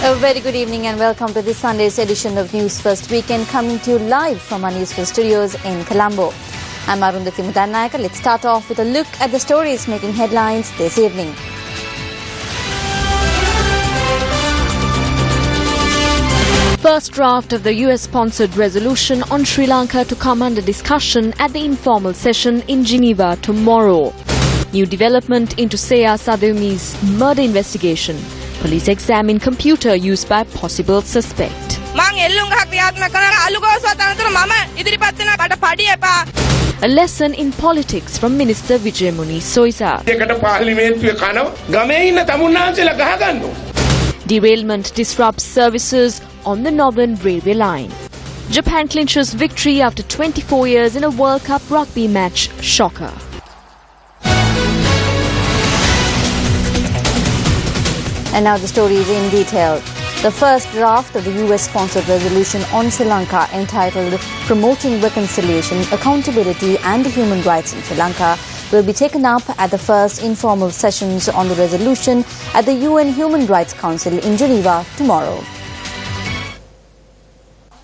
A very good evening and welcome to this Sunday's edition of News First Weekend, coming to you live from our Newsfirst studios in Colombo. I'm Arundhati Mudanayaka. Let's start off with a look at the stories making headlines this evening. First draft of the US-sponsored resolution on Sri Lanka to come under discussion at the informal session in Geneva tomorrow. New development into Seya Sadumi's murder investigation. Police examine computer used by possible suspect. A lesson in politics from Minister Vijay Soisa. Derailment disrupts services on the Northern Railway line. Japan clinches victory after 24 years in a World Cup rugby match. Shocker. And now the stories in detail. The first draft of the US-sponsored resolution on Sri Lanka, entitled Promoting Reconciliation, Accountability and Human Rights in Sri Lanka, will be taken up at the first informal sessions on the resolution at the UN Human Rights Council in Geneva tomorrow.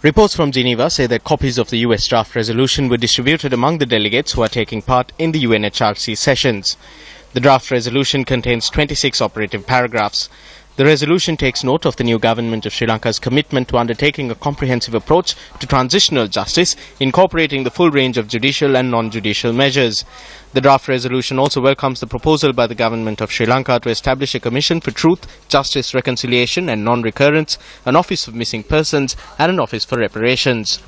Reports from Geneva say that copies of the US draft resolution were distributed among the delegates who are taking part in the UNHRC sessions. The draft resolution contains 26 operative paragraphs. The resolution takes note of the new government of Sri Lanka's commitment to undertaking a comprehensive approach to transitional justice, incorporating the full range of judicial and non-judicial measures. The draft resolution also welcomes the proposal by the government of Sri Lanka to establish a Commission for Truth, Justice, Reconciliation and Non-Recurrence, an Office of Missing Persons and an Office for Reparations.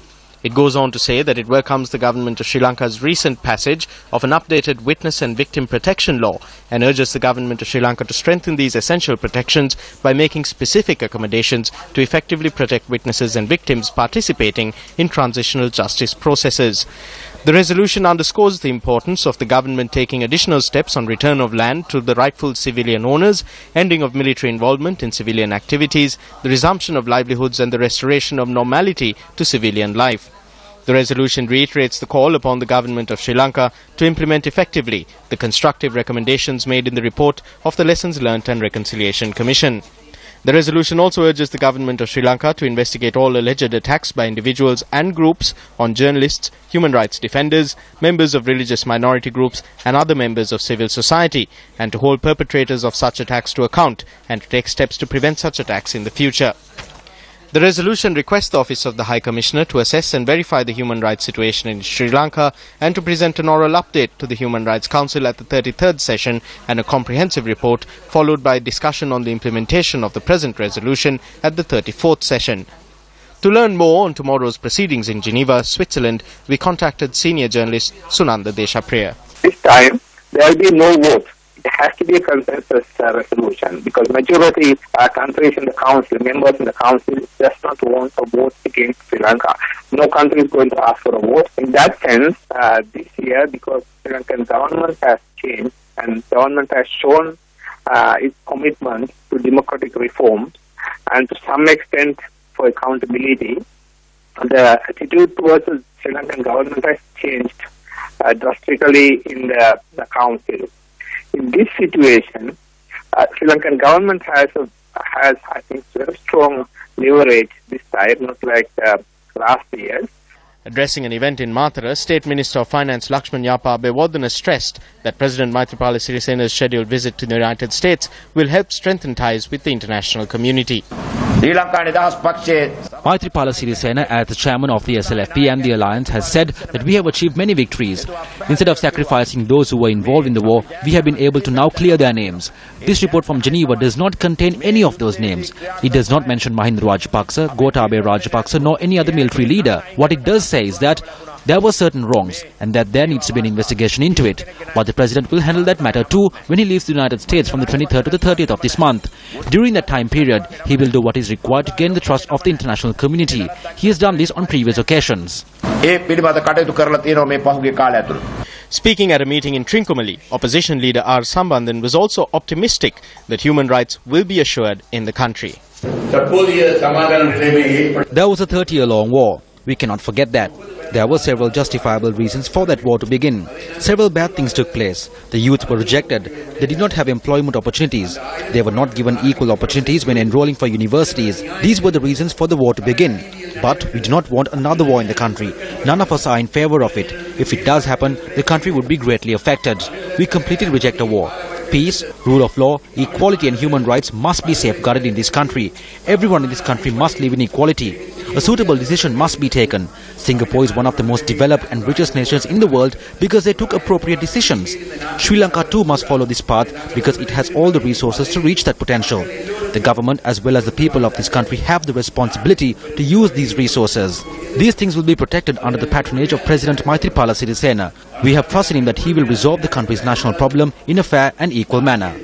It goes on to say that it welcomes the government of Sri Lanka's recent passage of an updated witness and victim protection law and urges the government of Sri Lanka to strengthen these essential protections by making specific accommodations to effectively protect witnesses and victims participating in transitional justice processes. The resolution underscores the importance of the government taking additional steps on return of land to the rightful civilian owners, ending of military involvement in civilian activities, the resumption of livelihoods and the restoration of normality to civilian life. The resolution reiterates the call upon the government of Sri Lanka to implement effectively the constructive recommendations made in the report of the Lessons Learnt and Reconciliation Commission. The resolution also urges the government of Sri Lanka to investigate all alleged attacks by individuals and groups on journalists, human rights defenders, members of religious minority groups and other members of civil society, and to hold perpetrators of such attacks to account and to take steps to prevent such attacks in the future. The resolution requests the Office of the High Commissioner to assess and verify the human rights situation in Sri Lanka and to present an oral update to the Human Rights Council at the 33rd session and a comprehensive report, followed by a discussion on the implementation of the present resolution at the 34th session. To learn more on tomorrow's proceedings in Geneva, Switzerland, we contacted senior journalist Sunanda Deshapriya. This time, there will be no vote. It has to be a consensus resolution because majority countries in the council, members in the council, does not want a vote against Sri Lanka. No country is going to ask for a vote. In that sense, this year, because Sri Lankan government has changed and government has shown its commitment to democratic reforms and to some extent for accountability, the attitude towards the Sri Lankan government has changed drastically in the council. In this situation, Sri Lankan government has, I think, very strong leverage this time, not like last year. Addressing an event in Mathura, State Minister of Finance Lakshman Yapa Abewardena stressed that President Maithripala Sirisena's scheduled visit to the United States will help strengthen ties with the international community. Maithripala Sirisena, as the chairman of the SLFP and the alliance, has said that we have achieved many victories. Instead of sacrificing those who were involved in the war, we have been able to now clear their names. This report from Geneva does not contain any of those names. It does not mention Mahinda Rajapaksa, Gotabaya Rajapaksa, nor any other military leader. What it does say is that there were certain wrongs and that there needs to be an investigation into it. But the President will handle that matter too when he leaves the United States from the 23rd to the 30th of this month. During that time period, he will do what is required to gain the trust of the international community. He has done this on previous occasions. Speaking at a meeting in Trincomalee, opposition leader R. Sambandhan was also optimistic that human rights will be assured in the country. There was a 30-year-long war. We cannot forget that. There were several justifiable reasons for that war to begin. Several bad things took place. The youth were rejected. They did not have employment opportunities. They were not given equal opportunities when enrolling for universities. These were the reasons for the war to begin. But we do not want another war in the country. None of us are in favor of it. If it does happen, the country would be greatly affected. We completely reject a war. Peace, rule of law, equality and human rights must be safeguarded in this country. Everyone in this country must live in equality. A suitable decision must be taken. Singapore is one of the most developed and richest nations in the world because they took appropriate decisions. Sri Lanka too must follow this path because it has all the resources to reach that potential. The government as well as the people of this country have the responsibility to use these resources. These things will be protected under the patronage of President Maithripala Sirisena. We have trust in him that he will resolve the country's national problem in a fair and equal manner.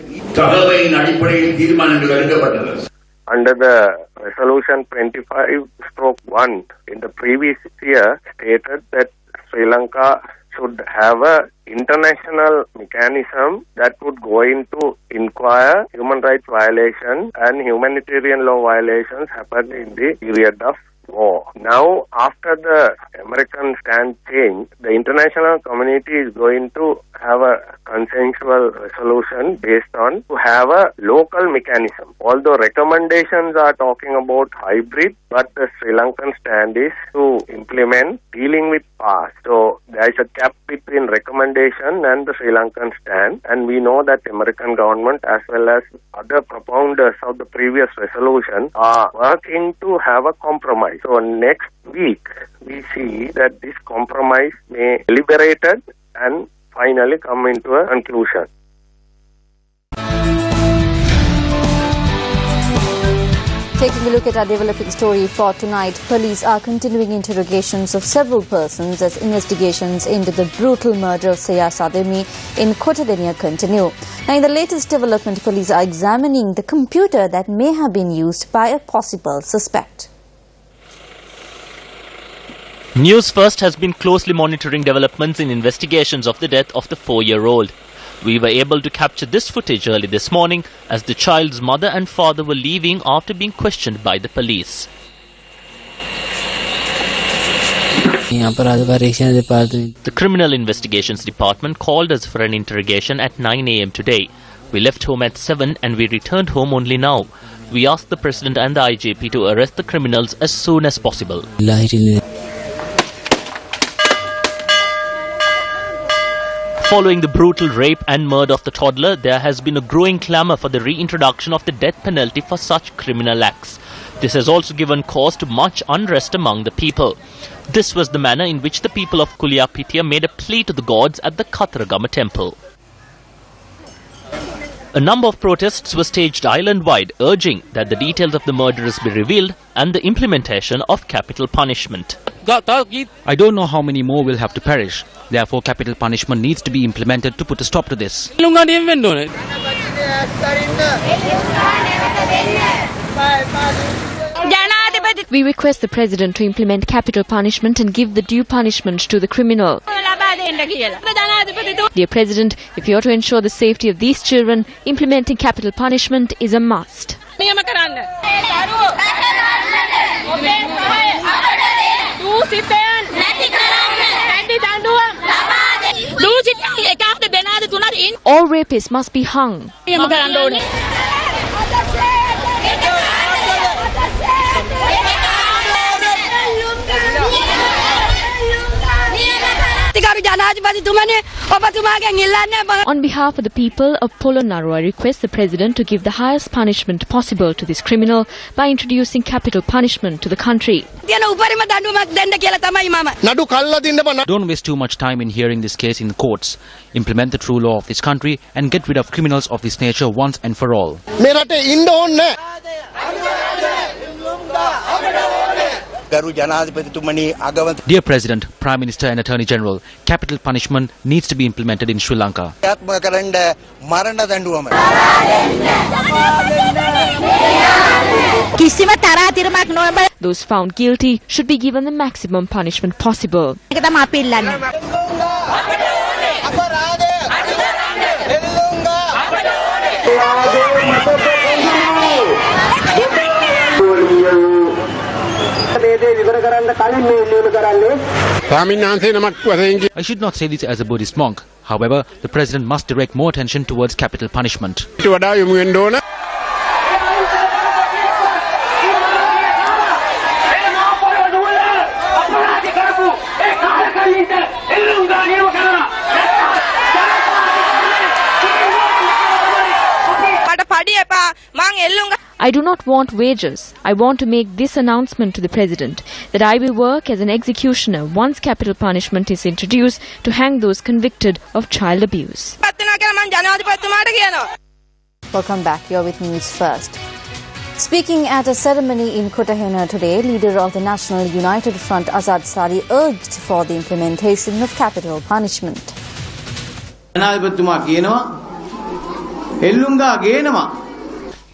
Under the Resolution 25/1 in the previous year stated that Sri Lanka should have an international mechanism that would go into inquire human rights violations and humanitarian law violations happened in the period of war. Now, after the American stand change, the international community is going to have a consensual resolution based on to have a local mechanism. Although recommendations are talking about hybrid, but the Sri Lankan stand is to implement dealing with past. So there is a gap between recommendation and the Sri Lankan stand, and we know that the American government as well as other propounders of the previous resolution are working to have a compromise. So next week we see that this compromise may be deliberated and finally come into a conclusion. Taking a look at our developing story for tonight, police are continuing interrogations of several persons as investigations into the brutal murder of Seya Sademi in Kotadenia continue. Now, in the latest development, police are examining the computer that may have been used by a possible suspect. Newsfirst has been closely monitoring developments in investigations of the death of the 4-year-old. We were able to capture this footage early this morning as the child's mother and father were leaving after being questioned by the police. The Criminal Investigations Department called us for an interrogation at 9 a.m. today. We left home at 7 and we returned home only now. We asked the President and the IJP to arrest the criminals as soon as possible. Following the brutal rape and murder of the toddler, there has been a growing clamour for the reintroduction of the death penalty for such criminal acts. This has also given cause to much unrest among the people. This was the manner in which the people of Kuliyapitiya made a plea to the gods at the Katharagama temple. A number of protests were staged island-wide, urging that the details of the murderers be revealed and the implementation of capital punishment. I don't know how many more will have to perish. Therefore, capital punishment needs to be implemented to put a stop to this. We request the President to implement capital punishment and give the due punishment to the criminal. Dear President, if you are to ensure the safety of these children, implementing capital punishment is a must. All rapists must be hung. On behalf of the people of Polonnaru, I request the President to give the highest punishment possible to this criminal by introducing capital punishment to the country. Don't waste too much time in hearing this case in the courts. Implement the true law of this country and get rid of criminals of this nature once and for all. Dear President, Prime Minister and Attorney General, capital punishment needs to be implemented in Sri Lanka. Those found guilty should be given the maximum punishment possible. I should not say this as a Buddhist monk. However, the president must direct more attention towards capital punishment. I do not want wages. I want to make this announcement to the President that I will work as an executioner once capital punishment is introduced to hang those convicted of child abuse. Welcome back. You're with News First. Speaking at a ceremony in Kotahena today, leader of the National United Front Azad Sari urged for the implementation of capital punishment.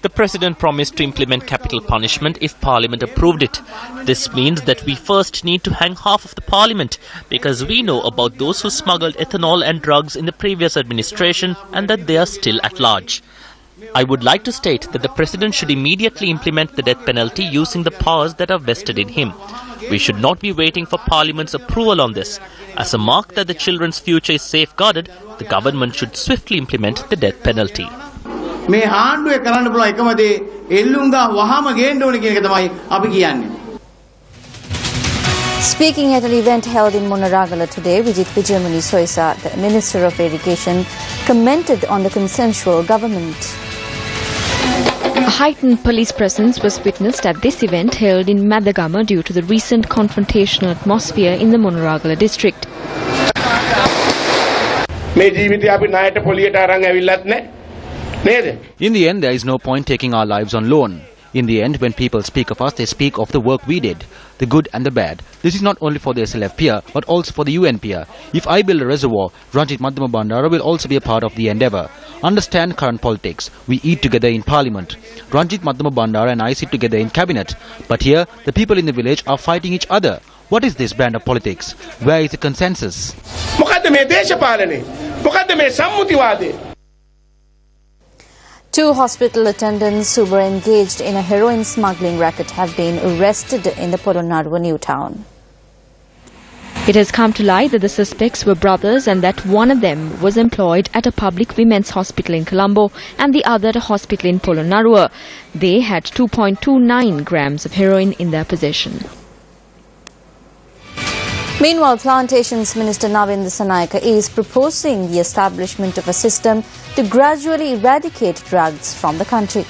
The President promised to implement capital punishment if Parliament approved it. This means that we first need to hang half of the Parliament because we know about those who smuggled ethanol and drugs in the previous administration and that they are still at large. I would like to state that the President should immediately implement the death penalty using the powers that are vested in him. We should not be waiting for Parliament's approval on this. As a mark that the children's future is safeguarded, the government should swiftly implement the death penalty. Speaking at an event held in Monaragala today, Vijit Vijayamuni Soisa, the Minister of Education, commented on the consensual government. A heightened police presence was witnessed at this event held in Madagama due to the recent confrontational atmosphere in the Monaragala district. In the end, there is no point taking our lives on loan. In the end, when people speak of us, they speak of the work we did, the good and the bad. This is not only for the SLF peer, but also for the UN peer. If I build a reservoir, Ranjit Madhama Bandara will also be a part of the endeavour. Understand current politics. We eat together in Parliament. Ranjit Madhama Bandara and I sit together in Cabinet. But here, the people in the village are fighting each other. What is this brand of politics? Where is the consensus? Two hospital attendants who were engaged in a heroin smuggling racket have been arrested in the Polonnaruwa new town. It has come to light that the suspects were brothers and that one of them was employed at a public women's hospital in Colombo and the other at a hospital in Polonnaruwa. They had 2.29 grams of heroin in their possession. Meanwhile, Plantations Minister Navin Dissanayake is proposing the establishment of a system to gradually eradicate drugs from the country.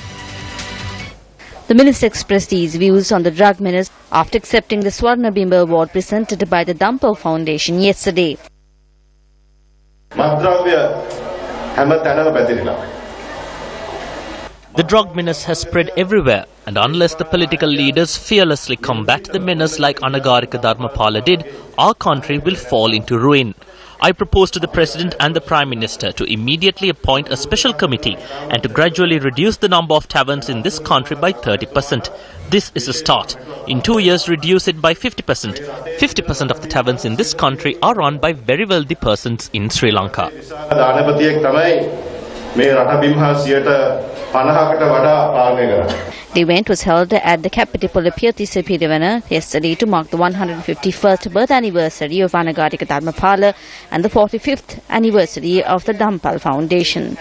The minister expressed these views on the drug menace after accepting the Swarna Bimba Award presented by the Dampal Foundation yesterday. The drug menace has spread everywhere, and unless the political leaders fearlessly combat the menace like Anagarika Dharmapala did, our country will fall into ruin. I propose to the President and the Prime Minister to immediately appoint a special committee and to gradually reduce the number of taverns in this country by 30%. This is a start. In 2 years, reduce it by 50%. 50% of the taverns in this country are run by very wealthy persons in Sri Lanka. The event was held at the capital Pirtisa Pirivana yesterday to mark the 151st birth anniversary of Anagarika Dharmapala and the 45th anniversary of the Dampal Foundation.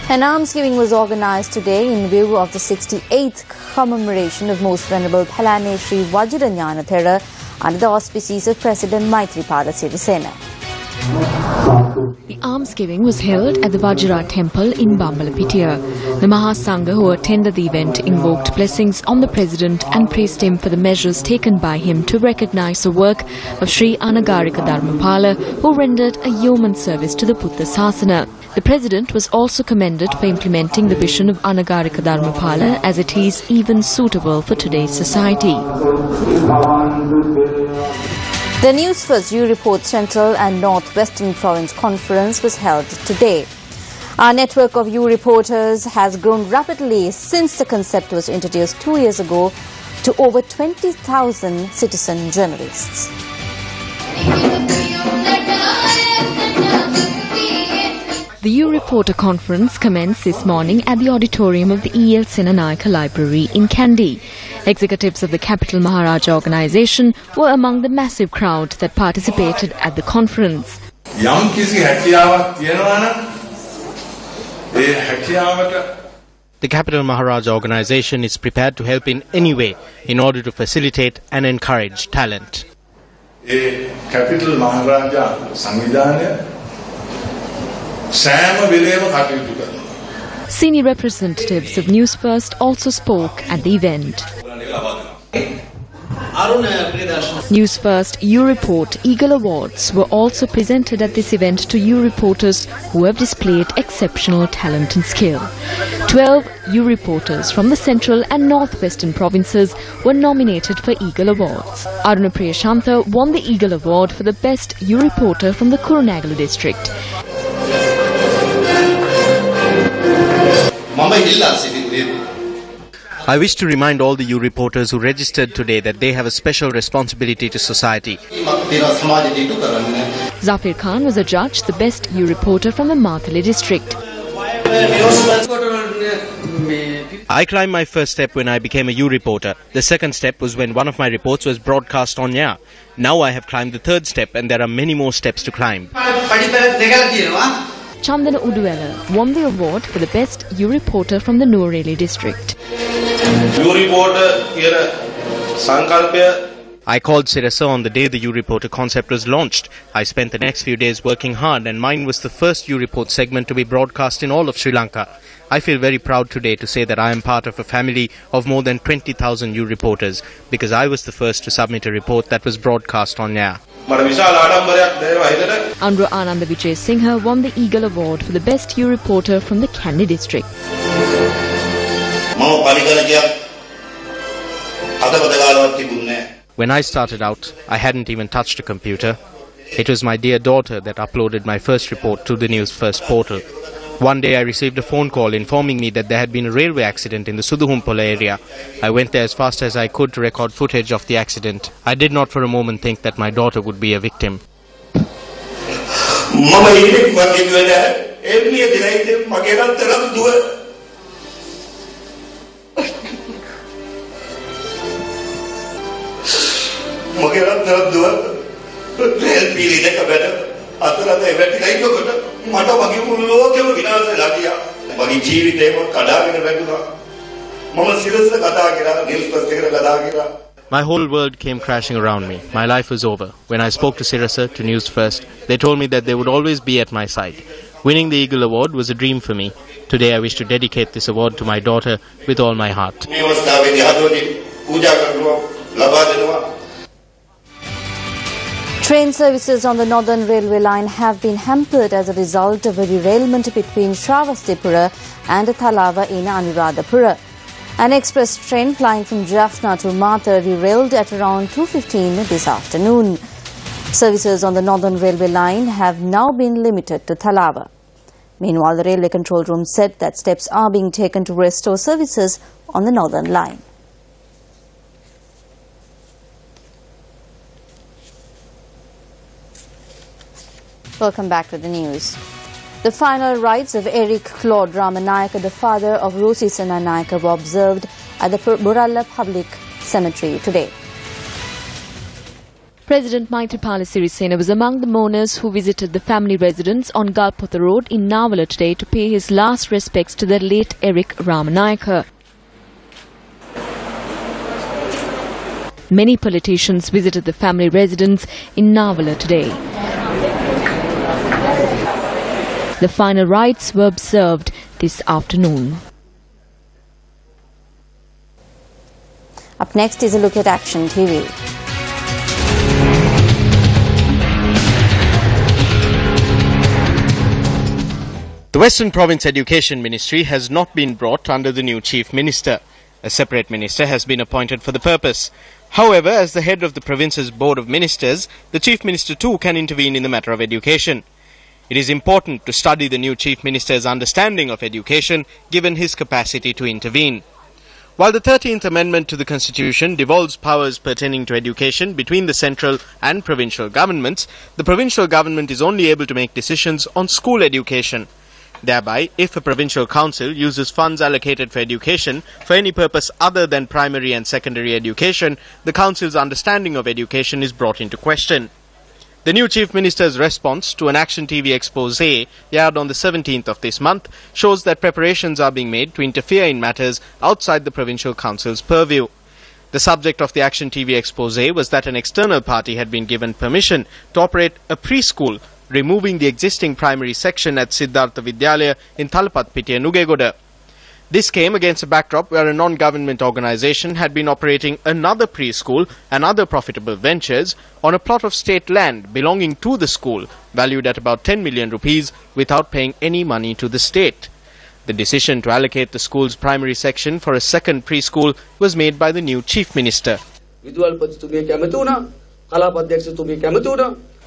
An almsgiving was organized today in view of the 68th commemoration of Most Venerable Phalane Sri Vajranyana Thera under the auspices of President Maithripala Sirisena. The almsgiving was held at the Vajra temple in Bambalapitiya. The Mahasangha who attended the event invoked blessings on the President and praised him for the measures taken by him to recognize the work of Sri Anagarika Dharmapala, who rendered a yeoman service to the Buddha Sasana. The President was also commended for implementing the vision of Anagarika Dharmapala as it is even suitable for today's society. The Newsfirst U Report Central and North-Western Province Conference was held today. Our network of U reporters has grown rapidly since the concept was introduced 2 years ago to over 20,000 citizen journalists. The U reporter conference commenced this morning at the auditorium of the E.L. Senanayake Library in Kandy. Executives of the Capital Maharaja organization were among the massive crowd that participated at the conference. The Capital Maharaja organization is prepared to help in any way in order to facilitate and encourage talent. Capital Maharaja Samvidhanaya Senior representatives of Newsfirst also spoke at the event. Newsfirst U-Report Eagle Awards were also presented at this event to U-Reporters who have displayed exceptional talent and skill. 12 U-Reporters from the central and northwestern provinces were nominated for Eagle Awards. Arunapriya Shantha won the Eagle Award for the best U-Reporter from the Monaragala district. I wish to remind all the U-Reporters who registered today that they have a special responsibility to society. Zafir Khan was adjudged the best U-Reporter from the Mathale district. I climbed my first step when I became a U-Reporter. The second step was when one of my reports was broadcast on air. Now I have climbed the third step and there are many more steps to climb. Chandana Uduwela won the award for the best U-Reporter from the Nureli district. I called Sirasa on the day the U-Reporter concept was launched. I spent the next few days working hard and mine was the first U-Report segment to be broadcast in all of Sri Lanka. I feel very proud today to say that I am part of a family of more than 20,000 U-Reporters because I was the first to submit a report that was broadcast on air. Andhra Ananda Vijay Singha won the Eagle Award for the best U-Reporter from the Kandy district. When I started out, I hadn't even touched a computer. It was my dear daughter that uploaded my first report to the Newsfirst portal. One day I received a phone call informing me that there had been a railway accident in the Suduhumpola area. I went there as fast as I could to record footage of the accident. I did not for a moment think that my daughter would be a victim. My whole world came crashing around me. My life was over. When I spoke to Sirasa, to Newsfirst, they told me that they would always be at my side. Winning the Eagle Award was a dream for me. Today I wish to dedicate this award to my daughter with all my heart. Train services on the Northern Railway line have been hampered as a result of a derailment between Shravastipura and Thalava in Anuradhapura. An express train flying from Jaffna to Matha derailed at around 2:15 this afternoon. Services on the Northern Railway line have now been limited to Thalava. Meanwhile, the Railway Control Room said that steps are being taken to restore services on the Northern line. Welcome back to the news. The final rites of Eric Lord Rama Nayuka, the father of Rosi Senanayake, were observed at the Buralla Public Cemetery today. President Maithripala Sirisena was among the mourners who visited the family residence on Galpotha Road in Navala today to pay his last respects to the late Eric Rama Nayuka. Many politicians visited the family residence in Navala today. The final rites were observed this afternoon. Up next is a look at Action TV. The Western Province Education Ministry has not been brought under the new Chief Minister. A separate minister has been appointed for the purpose. However, as the head of the province's Board of Ministers, the Chief Minister too can intervene in the matter of education. It is important to study the new Chief Minister's understanding of education, given his capacity to intervene. While the 13th Amendment to the Constitution devolves powers pertaining to education between the central and provincial governments, the provincial government is only able to make decisions on school education. Thereby, if a provincial council uses funds allocated for education for any purpose other than primary and secondary education, the council's understanding of education is brought into question. The new Chief Minister's response to an Action TV expose aired on the 17th of this month shows that preparations are being made to interfere in matters outside the provincial council's purview. The subject of the Action TV expose was that an external party had been given permission to operate a preschool, removing the existing primary section at Siddhartha Vidyalaya in Thalapatpitiya, Nugegoda. This came against a backdrop where a non-government organisation had been operating another preschool and other profitable ventures on a plot of state land belonging to the school, valued at about 10 million rupees, without paying any money to the state. The decision to allocate the school's primary section for a second preschool was made by the new Chief Minister.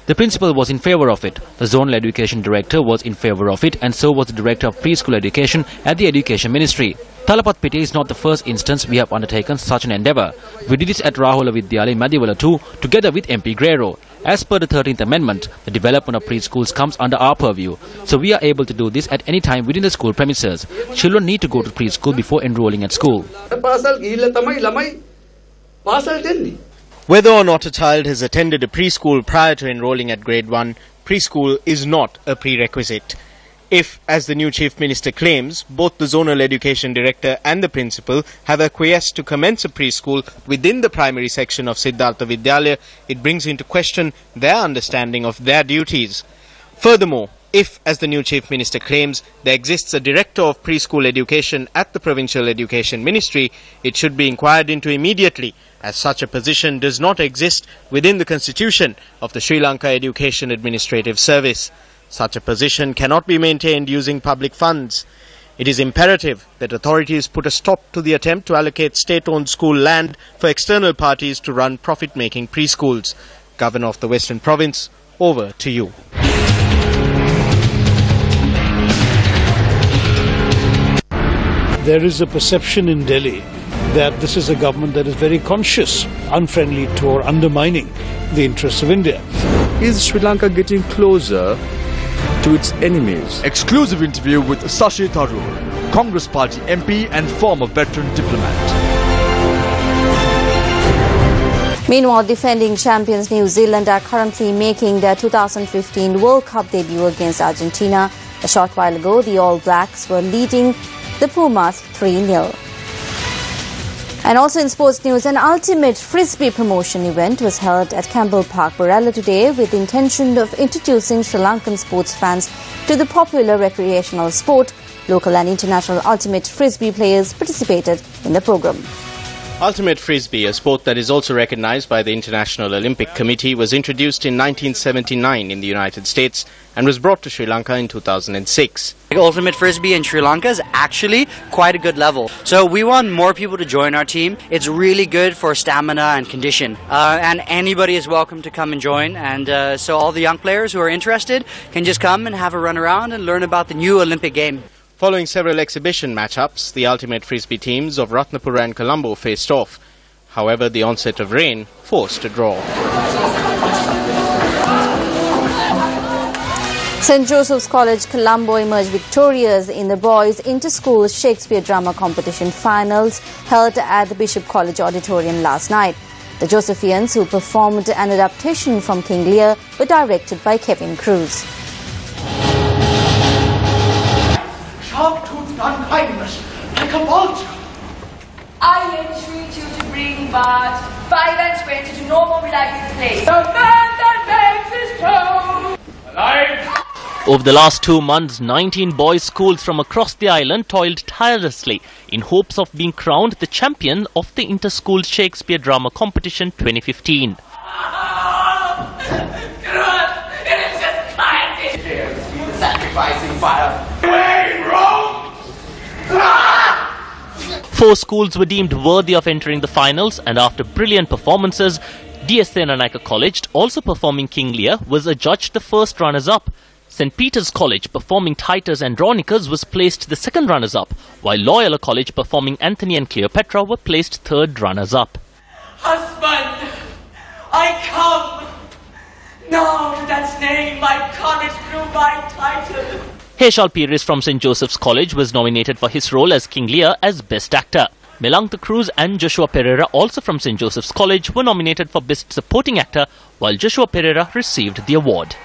The principal was in favour of it, the Zonal Education Director was in favour of it, and so was the Director of Preschool Education at the Education Ministry. Thalapatpitiya is not the first instance we have undertaken such an endeavour. We did this at Rahula Vidyalaya in Madiwala too, together with MP Grero. As per the 13th Amendment, the development of preschools comes under our purview, so we are able to do this at any time within the school premises. Children need to go to preschool before enrolling at school. Whether or not a child has attended a preschool prior to enrolling at grade 1, preschool is not a prerequisite. If, as the new Chief Minister claims, both the Zonal Education Director and the Principal have acquiesced to commence a preschool within the primary section of Siddhartha Vidyalaya, it brings into question their understanding of their duties. Furthermore, if, as the new Chief Minister claims, there exists a Director of Preschool Education at the Provincial Education Ministry, it should be inquired into immediately, as such a position does not exist within the constitution of the Sri Lanka Education Administrative Service. Such a position cannot be maintained using public funds. It is imperative that authorities put a stop to the attempt to allocate state-owned school land for external parties to run profit-making preschools. Governor of the Western Province, over to you. There is a perception in Delhi that this is a government that is very conscious, unfriendly to or undermining the interests of India. Is Sri Lanka getting closer to its enemies? Exclusive interview with Sashi Tharoor, Congress Party MP and former veteran diplomat. Meanwhile, defending champions New Zealand are currently making their 2015 World Cup debut against Argentina. A short while ago, the All Blacks were leading the Pumas 3-0. And also in sports news, an ultimate frisbee promotion event was held at Campbell Park, Berala today with the intention of introducing Sri Lankan sports fans to the popular recreational sport. Local and international ultimate frisbee players participated in the program. Ultimate Frisbee, a sport that is also recognized by the International Olympic Committee, was introduced in 1979 in the United States and was brought to Sri Lanka in 2006. Ultimate Frisbee in Sri Lanka is actually quite a good level. So we want more people to join our team. It's really good for stamina and condition. And anybody is welcome to come and join. And so all the young players who are interested can just come and have a run around and learn about the new Olympic game. Following several exhibition matchups, the Ultimate Frisbee teams of Ratnapura and Colombo faced off. However, the onset of rain forced a draw. St. Joseph's College, Colombo emerged victorious in the boys' inter-school Shakespeare drama competition finals held at the Bishop College Auditorium last night. The Josephians, who performed an adaptation from King Lear, were directed by Kevin Cruz. Sharp-toothed unkindness, like a vulture. I entreat you to bring but 5 and 20 to no more will I be placed. The man that makes his tone alive. Over the last 2 months, 19 boys' schools from across the island toiled tirelessly in hopes of being crowned the champion of the Inter-School Shakespeare Drama Competition 2015. It is just kindness. The sacrificing fire. Way wrong. 4 schools were deemed worthy of entering the finals, and after brilliant performances, DSA Nanaka College, also performing King Lear, was adjudged the first runners-up. St. Peter's College, performing Titus Andronicus, was placed the second runners-up, while Loyola College, performing Anthony and Cleopatra, were placed third runners-up. Husband, I come. Now to that name my college grew my title. Heshal Pires from St. Joseph's College was nominated for his role as King Lear as Best Actor. Melantha Cruz and Joshua Pereira, also from St. Joseph's College, were nominated for Best Supporting Actor, while Joshua Pereira received the award.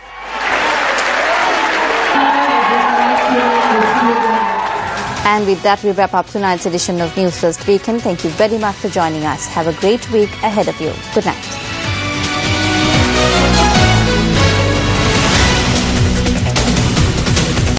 And with that, we wrap up tonight's edition of News First Weekend. Thank you very much for joining us. Have a great week ahead of you. Good night.